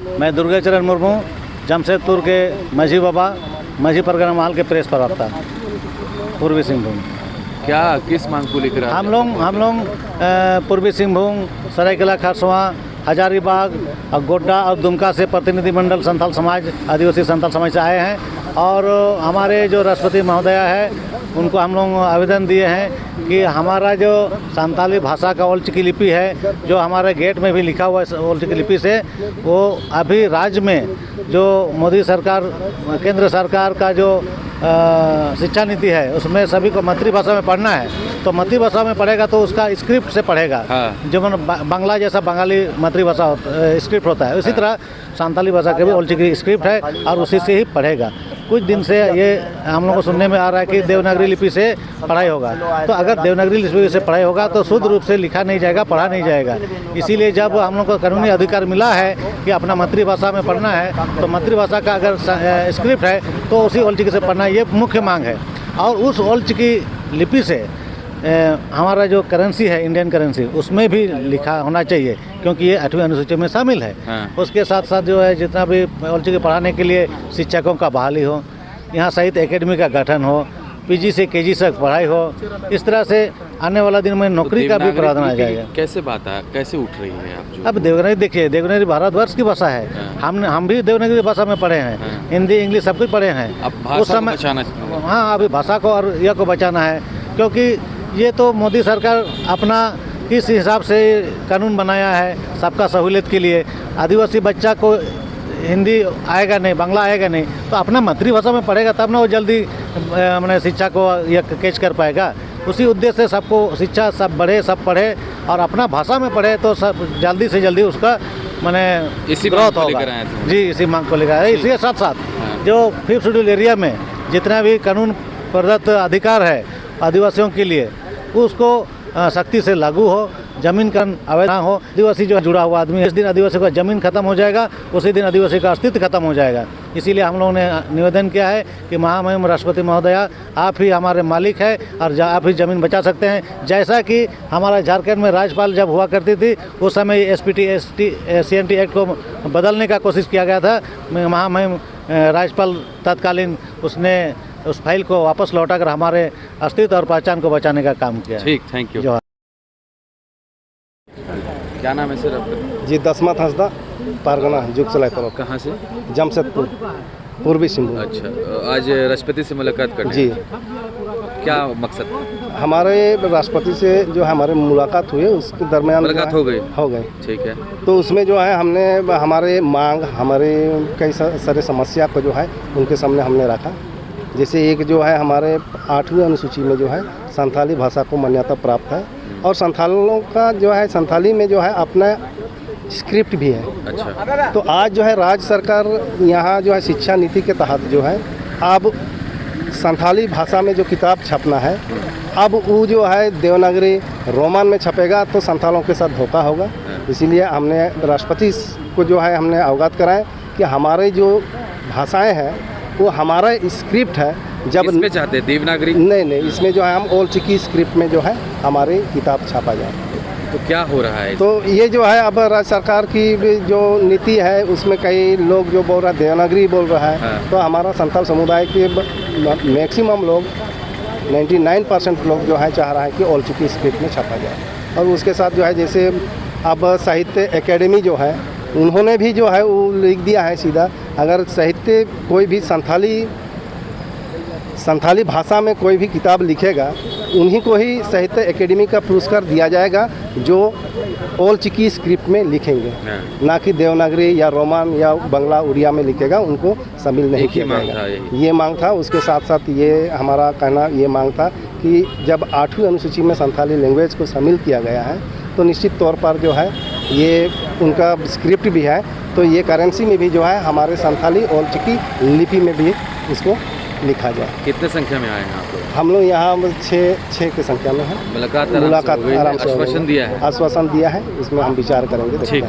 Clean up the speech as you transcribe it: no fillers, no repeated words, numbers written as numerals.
मैं दुर्गाचरण मुर्मू, जमशेदपुर के माझी बाबा, माझी परगना महल के प्रेस प्रवक्ता, पूर्वी सिंहभूम। क्या किस मांग को लेकर हम लोग पूर्वी सिंहभूम, सरायकेला खरसवां, हजारीबाग और गोड्डा और दुमका से प्रतिनिधिमंडल संथाल समाज, आदिवासी संथाल समाज से आए हैं। और हमारे जो राष्ट्रपति महोदया है उनको हम लोग आवेदन दिए हैं कि हमारा जो संथाली भाषा का ओल चिकी लिपि है, जो हमारे गेट में भी लिखा हुआ है ओल चिकी लिपि से, वो अभी राज्य में जो मोदी सरकार, केंद्र सरकार का जो शिक्षा नीति है उसमें सभी को मातृभाषा में पढ़ना है। तो मातृभाषा में पढ़ेगा तो उसका स्क्रिप्ट से पढ़ेगा। हाँ। जो बांग्ला जैसा बंगाली मातृभाषा स्क्रिप्ट होता है, उसी तरह संथाली भाषा के भी ओल चिकी स्क्रिप्ट है और उसी से ही पढ़ेगा। कुछ दिन से ये हम लोग को सुनने में आ रहा है कि देवनागरी लिपि से पढ़ाई होगा। तो अगर देवनागरी लिपि से पढ़ाई होगा तो शुद्ध रूप से लिखा नहीं जाएगा, पढ़ा नहीं जाएगा। इसीलिए जब हम लोग को कानूनी अधिकार मिला है कि अपना मातृभाषा में पढ़ना है, तो मातृभाषा का अगर स्क्रिप्ट है तो उसी ओल चिकी से पढ़ना, ये मुख्य मांग है। और उस ओल चिकी लिपि से हमारा जो करेंसी है, इंडियन करेंसी, उसमें भी लिखा होना चाहिए, क्योंकि ये 8वीं अनुसूची में शामिल है। हाँ। उसके साथ साथ जो है जितना भी ओल चिकी पढ़ाने के लिए शिक्षकों का बहाली हो, यहाँ साहित्य एकेडमी का गठन हो, पीजी से केजी तक पढ़ाई हो, इस तरह से आने वाला दिन में नौकरी का भी प्रावधान आ जाएगा। कैसे बात है, कैसे उठ रही है आप जो? अब देवनागरी देखिए, देवनागरी भारतवर्ष की भाषा है। हाँ। हम भी देवनागरी भाषा में पढ़े हैं। हाँ। हिंदी, इंग्लिश सब कुछ पढ़े हैं। अब उस समय हाँ, अभी भाषा को और यह को बचाना है, क्योंकि ये तो मोदी सरकार अपना किस हिसाब से कानून बनाया है सबका सहूलियत के लिए। आदिवासी बच्चा को हिंदी आएगा नहीं, बांग्ला आएगा नहीं, तो अपना मातृभाषा में पढ़ेगा तब ना वो जल्दी मैंने शिक्षा को यह कैच कर पाएगा। उसी उद्देश्य से सबको शिक्षा सब बढ़े, सब पढ़े और अपना भाषा में पढ़े, तो सब जल्दी से जल्दी उसका मैंने ग्रोथ होगा। जी, इसी मांग को लेकर। इसके साथ साथ जो 5th शेड्यूल एरिया में जितना भी कानून प्रदत्त अधिकार है आदिवासियों के लिए, उसको सख्ती से लागू हो, जमीन का अवैध ना हो। आदिवासी जो जुड़ा हुआ आदमी, जिस दिन आदिवासी का जमीन खत्म हो जाएगा उसी दिन आदिवासी का अस्तित्व खत्म हो जाएगा। इसीलिए हम लोगों ने निवेदन किया है कि महामहिम राष्ट्रपति महोदया, आप ही हमारे मालिक है और आप ही जमीन बचा सकते हैं। जैसा कि हमारा झारखंड में राज्यपाल जब हुआ करती थी, उस समय SPT CNT एक्ट को बदलने का कोशिश किया गया था। महामहिम राज्यपाल तत्कालीन उसने उस फाइल को वापस लौटाकर हमारे अस्तित्व और पहचान को बचाने का काम किया। ठीक, थैंक यू। क्या नाम है सर आपका? जी, दसमत हंसदा, परगना जुग चलाए तरफ। कहाँ से? जमशेदपुर, पूर्वी सिंहभूम। अच्छा, आज राष्ट्रपति से मुलाकात करनी? जी। क्या मकसद? हमारे राष्ट्रपति से जो हमारे मुलाकात हुई, उसके दरमियान मुलाकात हो गई? हो गई। ठीक है। तो उसमें जो है हमने हमारे मांग, हमारे कई सारे समस्या को जो है उनके सामने हमने रखा। जैसे एक जो है हमारे 8वीं अनुसूची में जो है संथाली भाषा को मान्यता प्राप्त है, और संथालों का जो है संथाली में जो है अपना स्क्रिप्ट भी है। अच्छा। तो आज जो है राज्य सरकार यहाँ जो है शिक्षा नीति के तहत जो है अब संथाली भाषा में जो किताब छपना है, अब वो जो है देवनागरी रोमान में छपेगा तो संथालों के साथ धोखा होगा। इसीलिए हमने राष्ट्रपति को जो है हमने अवगत कराए कि हमारे जो भाषाएं हैं वो हमारा स्क्रिप्ट है। जब इसमें चाहते हैं देवनागरी? नहीं, इसमें जो है हम ओल चिकी स्क्रिप्ट में जो है हमारी किताब छापा जाए। तो क्या हो रहा है? तो ये जो है अब राज्य सरकार की जो नीति है उसमें कई लोग जो बोल रहा है देवनागरी बोल रहा है। हाँ। तो हमारा संथाल समुदाय के मैक्सिमम लोग 99% लोग जो है चाह रहा है कि ओल चिकी स्क्रिप्ट में छापा जाए। और उसके साथ जो है जैसे अब साहित्य एकेडमी जो है उन्होंने भी जो है वो लिख दिया है सीधा, अगर साहित्य कोई भी संथाली भाषा में कोई भी किताब लिखेगा उन्हीं को ही साहित्य एकेडमी का पुरस्कार दिया जाएगा जो ओल चिकी स्क्रिप्ट में लिखेंगे। ना कि देवनागरी या रोमान या बांग्ला उड़िया में लिखेगा, उनको शामिल नहीं किया जाएगा। ये मांग था। उसके साथ साथ ये हमारा कहना ये मांग था कि जब 8वीं अनुसूची में संथाली लैंग्वेज को शामिल किया गया है तो निश्चित तौर पर जो है ये उनका स्क्रिप्ट भी है, तो ये करेंसी में भी जो है हमारे संथाली ओल चिकी लिपि में भी इसको लिखा जाए। कितने संख्या में आए हैं आप? हम लोग यहाँ 6 की संख्या में हैं। मुलाकात आराम से आश्वासन दिया है, इसमें हम विचार करेंगे। ठीक।